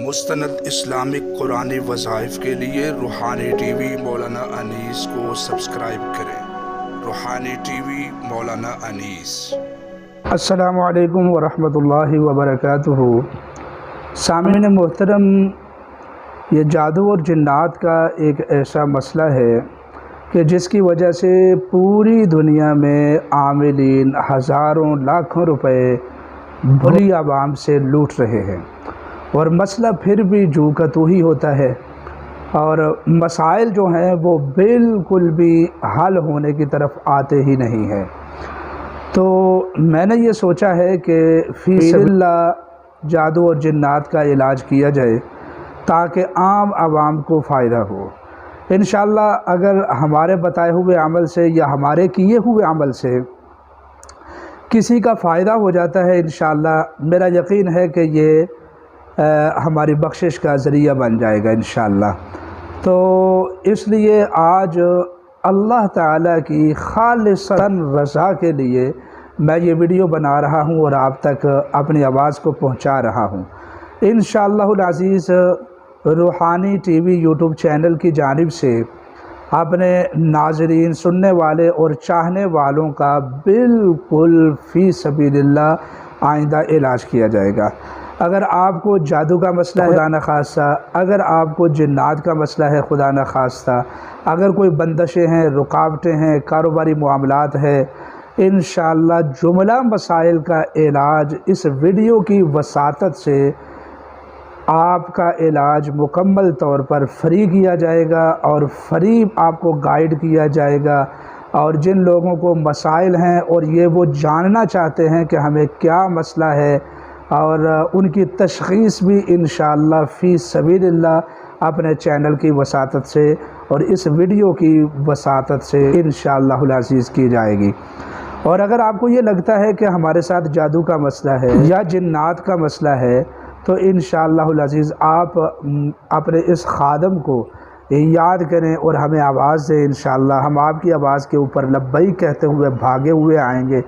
مستند اسلامک قرآنی وظائف کے لیے روحانی ٹی وی مولانا انیس کو سبسکرائب کریں۔ روحانی ٹی وی مولانا انیس۔ السلام علیکم ورحمۃ اللہ وبرکاتہ۔ سامعین محترم، یہ جادو اور جنات کا ایک ایسا مسئلہ ہے کہ جس کی وجہ سے پوری دنیا میں عاملین ہزاروں لاکھوں روپے بھولی عوام سے لوٹ رہے ہیں، اور مسئلہ پھر بھی جو کا تو ہی ہوتا ہے، اور مسائل جو ہیں وہ بالکل بھی حل ہونے کی طرف آتے ہی نہیں ہیں۔ تو میں نے یہ سوچا ہے کہ فی سبیل اللہ جادو اور جنات کا علاج کیا جائے تاکہ عام عوام کو فائدہ ہو۔ انشاءاللہ اگر ہمارے بتائے ہوئے عمل سے یا ہمارے کیے ہوئے عمل سے کسی کا فائدہ ہو جاتا ہے، انشاءاللہ میرا یقین ہے کہ یہ ہماری بخشش کا ذریعہ بن جائے گا انشاءاللہ۔ تو اس لیے آج اللہ تعالیٰ کی خالصاً رضا کے لیے میں یہ ویڈیو بنا رہا ہوں اور آپ تک اپنی آواز کو پہنچا رہا ہوں۔ انشاءاللہ العزیز روحانی ٹی وی یوٹیوب چینل کی جانب سے اپنے ناظرین، سننے والے اور چاہنے والوں کا بالکل فی سبیل اللہ آئندہ علاج کیا جائے گا۔ اگر آپ کو جادو کا مسئلہ ہے خدا نخواستہ، اگر آپ کو جنات کا مسئلہ ہے خدا نخواستہ، اگر کوئی بندشیں ہیں، رکاوٹیں ہیں، کاروباری معاملات ہے، انشاءاللہ جملہ مسائل کا علاج اس ویڈیو کی وساطت سے آپ کا علاج مکمل طور پر فری کیا جائے گا، اور فری آپ کو گائیڈ کیا جائے گا۔ اور جن لوگوں کو مسائل ہیں اور یہ وہ جاننا چاہتے ہیں کہ ہمیں کیا مسئلہ ہے، اور ان کی تشخیص بھی انشاءاللہ فی سبیل اللہ اپنے چینل کی وساطت سے اور اس ویڈیو کی وساطت سے انشاءاللہ العزیز کی جائے گی۔ اور اگر آپ کو یہ لگتا ہے کہ ہمارے ساتھ جادو کا مسئلہ ہے یا جنات کا مسئلہ ہے، تو انشاءاللہ العزیز آپ اپنے اس خادم کو یاد کریں اور ہمیں آواز دیں۔ انشاءاللہ ہم آپ کی آواز کے اوپر لبیک کہتے ہوئے بھاگے ہوئے آئیں گے،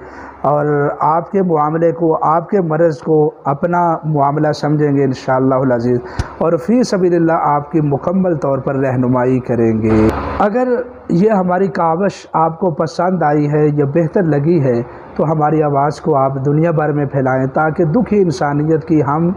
اور آپ کے معاملے کو، آپ کے مرض کو اپنا معاملہ سمجھیں گے انشاءاللہ العزیز، اور فی سبیل اللہ آپ کی مکمل طور پر رہنمائی کریں گے۔ اگر یہ ہماری کاوش آپ کو پسند آئی ہے یا بہتر لگی ہے تو ہماری آواز کو آپ دنیا بھر میں پھیلائیں تاکہ دکھی انسانیت کی ہم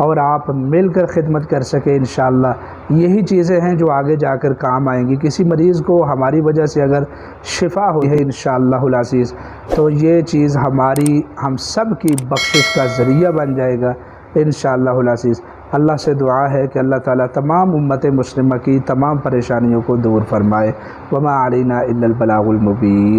اور آپ مل کر خدمت کر سکیں انشاءاللہ۔ یہی چیزیں ہیں جو آگے جا کر کام آئیں گی۔ کسی مریض کو ہماری وجہ سے اگر شفا ہوئی ہے انشاءاللہ العزیز، تو یہ چیز ہم سب کی بخشش کا ذریعہ بن جائے گا انشاءاللہ العزیز۔ اللہ سے دعا ہے کہ اللہ تعالیٰ تمام امت مسلمہ کی تمام پریشانیوں کو دور فرمائے۔ وما علینا الا البلاغ المبین۔